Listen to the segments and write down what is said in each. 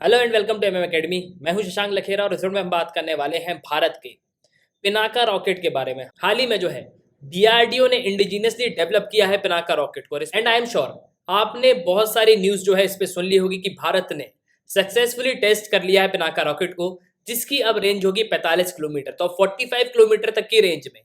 Hello and welcome to MM academy. मैं हूं शशांक लखेरा और इस वीडियो में हम बात करने वाले हैं भारत के पिनाका रॉकेट के बारे में। हाल ही में जो है डीआरडीओ ने इंडिजिनियसली डेवलप किया है पिनाका रॉकेट को एंड आई एम श्योर आपने बहुत सारी न्यूज़ जो है इस पे सुन ली होगी कि भारत ने सक्सेसफुली टेस्ट कर लिया है पिनाका रॉकेट को, जिसकी अब रेंज होगी 45 किलोमीटर। तो 45 किलोमीटर तक की रेंज में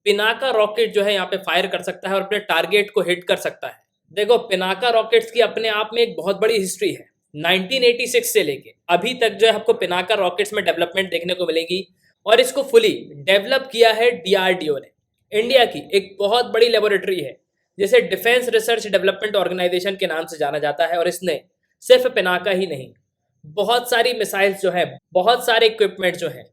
पिनाका रॉकेट जो है यहाँ पे फायर कर सकता है और अपने टारगेट को हिट कर सकता है। देखो, पिनाका रॉकेट्स की अपने आप में एक बहुत बड़ी हिस्ट्री है। 1986 से लेके अभी तक जो है आपको पिनाका रॉकेट्स में डेवलपमेंट देखने को मिलेगी और इसको फुली डेवलप किया है डीआरडीओ ने। इंडिया की एक बहुत बड़ी लेबोरेटरी है जिसे डिफेंस रिसर्च डेवलपमेंट ऑर्गेनाइजेशन के नाम से जाना जाता है और इसने सिर्फ पिनाका ही नहीं, बहुत सारी मिसाइल्स जो है, बहुत सारे इक्विपमेंट जो है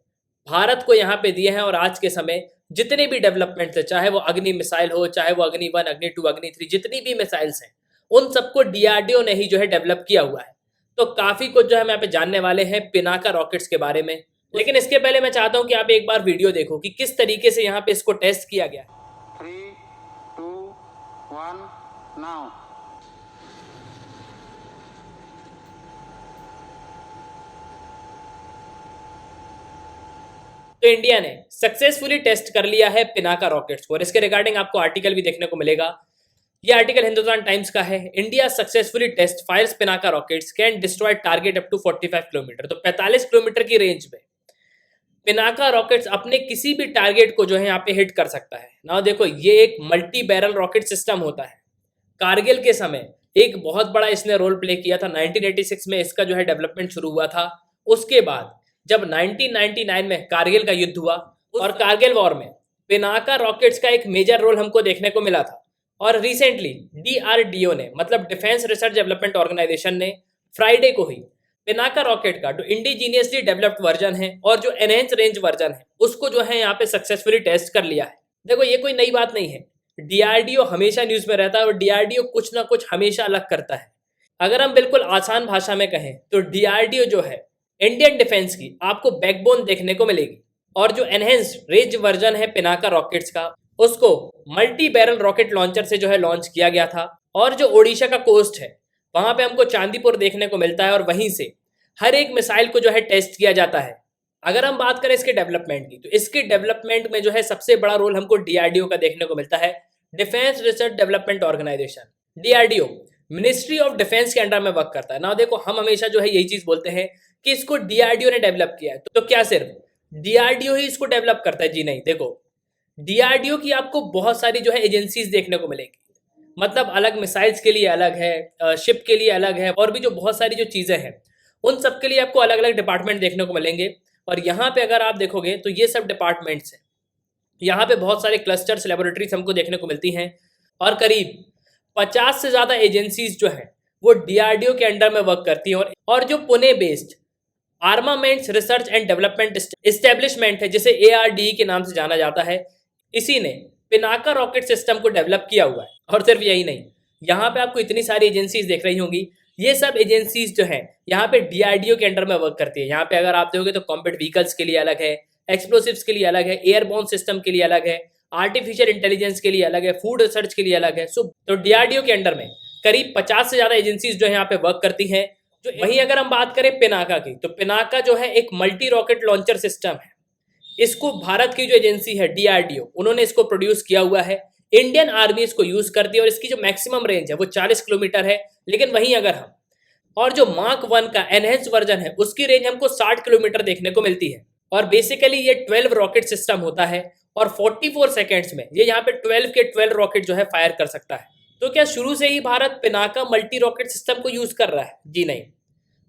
भारत को यहाँ पे दिए हैं। और आज के समय जितने भी डेवलपमेंट है, चाहे वो अग्नि मिसाइल हो, चाहे वो अग्नि 1, अग्नि 2, अग्नि 3, जितनी भी मिसाइल्स हैं उन सबको डीआरडीओ ने ही जो है डेवलप किया हुआ है। तो काफी कुछ जो है हम यहाँ पे जानने वाले हैं पिनाका रॉकेट्स के बारे में। लेकिन इसके पहले मैं चाहता हूं कि आप एक बार वीडियो देखो कि किस तरीके से यहाँ पे इसको टेस्ट किया गया है। 3, 2, 1, now. तो इंडिया ने सक्सेसफुली टेस्ट कर लिया है पिनाका रॉकेट्स को और इसके रिगार्डिंग आपको आर्टिकल भी देखने को मिलेगा। ये आर्टिकल हिंदुस्तान टाइम्स का है। India successfully test fires Pinaka rockets can destroy target up to 45 kilometre. तो 45 किलोमीटर की रेंज में पिनाका रॉकेट्स अपने किसी भी टारगेट को जो है यहाँ पे हिट कर सकता है ना। देखो, ये एक मल्टी बैरल रॉकेट सिस्टम होता है। कारगिल के समय एक बहुत बड़ा इसने रोल प्ले किया था। 1986 में इसका जो है डेवलपमेंट शुरू हुआ था। उसके बाद जब 1999 में कारगिल का युद्ध हुआ और कारगिल वॉर में पिनाका रॉकेट्स का एक मेजर रोल हमको देखने को मिला था। और रिसेंटली डीआरडीओ ने, मतलब डिफेंस रिसर्च डेवलपमेंट ऑर्गेनाइजेशन ने, फ्राइडे को ही पिनाका रॉकेट का जो इंडिजीनियसली डेवलप्ड वर्जन है और जो एनहेंस रेंज वर्जन है उसको जो है यहाँ पे सक्सेसफुली टेस्ट कर लिया है। देखो, ये कोई नई बात नहीं है। डीआरडीओ हमेशा न्यूज में रहता है और डीआरडीओ कुछ ना कुछ हमेशा अलग करता है। अगर हम बिल्कुल आसान भाषा में कहें तो डीआरडीओ जो है इंडियन डिफेंस की आपको बैकबोन देखने को मिलेगी। और जो एनहेंस्ड रेंज वर्जन है पिनाका रॉकेट्स का, उसको मल्टी बैरल रॉकेट लॉन्चर से जो है लॉन्च किया गया था। और जो ओडिशा का कोस्ट है वहां पे हमको चांदीपुर देखने को मिलता है और वहीं से हर एक मिसाइल को जो है टेस्ट किया जाता है। अगर हम बात करें इसके डेवलपमेंट की, तो इसके डेवलपमेंट में जो है सबसे बड़ा रोल हमको डीआरडीओ का देखने को मिलता है। Defence research development organisation, DRDO, ministry of defence के अंडर में वर्क करता है ना। देखो, हम हमेशा जो है यही चीज बोलते हैं कि इसको डीआरडीओ ने डेवलप किया है। तो क्या सिर्फ डीआरडीओ ही इसको डेवलप करता है? जी नहीं। देखो, डीआरडीओ की आपको बहुत सारी जो है एजेंसीज देखने को मिलेगी। मतलब अलग मिसाइल्स के लिए अलग है, शिप के लिए अलग है, और भी जो बहुत सारी जो चीजें हैं उन सब के लिए आपको अलग अलग डिपार्टमेंट देखने को मिलेंगे। और यहाँ पे अगर आप देखोगे तो ये सब डिपार्टमेंट्स हैं। यहाँ पे बहुत सारे क्लस्टर्स, लेबोरेटरीज हमको देखने को मिलती हैं और करीब 50 से ज़्यादा एजेंसीज जो हैं वो डीआरडीओ के अंडर में वर्क करती हैं। और जो Pune based armaments research and development establishment है, जिसे एआरडी के नाम से जाना जाता है, इसी ने पिनाका रॉकेट सिस्टम को डेवलप किया हुआ है। और सिर्फ यही नहीं, यहाँ पे आपको इतनी सारी एजेंसीज देख रही होंगी। ये सब एजेंसीज जो है यहाँ पे डीआरडीओ के अंडर में वर्क करती है। यहाँ पे अगर आप देखोगे तो कॉम्बैट व्हीकल्स के लिए अलग है, एक्सप्लोसिव्स के लिए अलग है, एयरबोर्न सिस्टम के लिए अलग है, आर्टिफिशियल इंटेलिजेंस के लिए अलग है, फूड रिसर्च के लिए अलग है। तो डीआरडीओ के अंडर में करीब 50 से ज्यादा एजेंसीज जो है यहाँ पे वर्क करती हैं। जो वहीं अगर हम बात करें पिनाका की, तो पिनाका जो है एक मल्टी रॉकेट लॉन्चर सिस्टम है। इसको भारत की जो एजेंसी है डीआरडीओ, उन्होंने इसको प्रोड्यूस किया हुआ है। इंडियन आर्मी इसको यूज करती है और इसकी जो मैक्सिमम रेंज है वो 40 किलोमीटर है। लेकिन वहीं अगर हम और जो मार्क 1 का एनहेंस वर्जन है उसकी रेंज हमको 60 किलोमीटर देखने को मिलती है। और बेसिकली ये 12 रॉकेट सिस्टम होता है और 44 सेकेंड्स में ये यहाँ पे 12 के 12 रॉकेट जो है फायर कर सकता है। तो क्या शुरू से ही Bharat Pinaka multi rocket system को यूज कर रहा है? जी नहीं।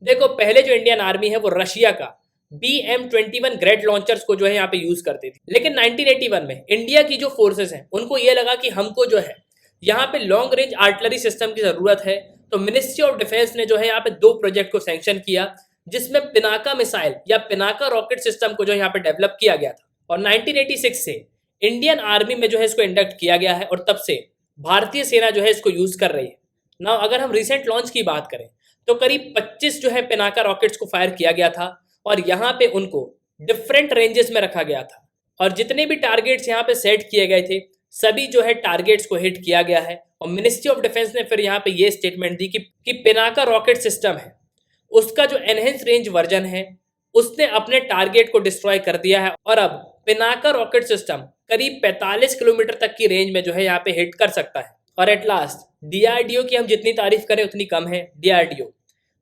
देखो, पहले जो इंडियन आर्मी है वो रशिया का BM-21 ग्रेड लॉन्चर्स को जो है यहाँ पे यूज करती थी। लेकिन 1981 में इंडिया की जो फोर्सेस हैं उनको ये लगा कि हमको जो है यहाँ पे लॉन्ग रेंज आर्टिलरी सिस्टम की जरूरत है। तो मिनिस्ट्री ऑफ डिफेंस ने जो है यहाँ पे 2 प्रोजेक्ट को सैंक्शन किया, जिसमें पिनाका मिसाइल या पिनाका रॉकेट सिस्टम को जो यहाँ पे डेवलप किया गया था। और 1986 से इंडियन आर्मी में जो है इसको इंडक्ट किया गया है और तब से भारतीय सेना जो है इसको यूज कर रही है ना। अगर हम रिसेंट लॉन्च की बात करें तो करीब 25 जो है पिनाका रॉकेट्स को फायर किया गया था और यहाँ पे उनको डिफरेंट रेंजेस में रखा गया था। और जितने भी टारगेट्स यहाँ पे सेट किए गए थे सभी जो है टारगेट्स को हिट किया गया है। और मिनिस्ट्री ऑफ डिफेंस ने फिर यहाँ पे ये स्टेटमेंट दी कि पिनाका रॉकेट सिस्टम है उसका जो एनहेंस रेंज वर्जन है उसने अपने टारगेट को डिस्ट्रॉय कर दिया है और अब पिनाका रॉकेट सिस्टम करीब 45 किलोमीटर तक की रेंज में जो है यहाँ पे हिट कर सकता है। और एट लास्ट डीआरडीओ की हम जितनी तारीफ करें उतनी कम है। डीआरडीओ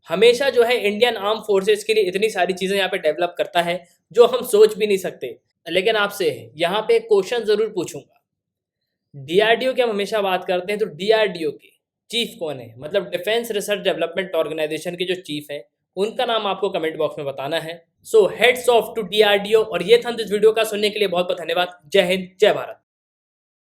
हमेशा जो है इंडियन आर्म फोर्सेस के लिए इतनी सारी चीजें यहाँ पे डेवलप करता है जो हम सोच भी नहीं सकते। लेकिन आपसे यहाँ पे एक क्वेश्चन जरूर पूछूंगा, डीआरडीओ की हम हमेशा बात करते हैं तो डीआरडीओ के चीफ कौन है, मतलब डिफेंस रिसर्च डेवलपमेंट ऑर्गेनाइजेशन के जो चीफ है उनका नाम आपको कमेंट बॉक्स में बताना है। सो हेड्स ऑफ टू डीआरडीओ। और ये था इस वीडियो का, सुनने के लिए बहुत बहुत धन्यवाद। जय हिंद, जय भारत।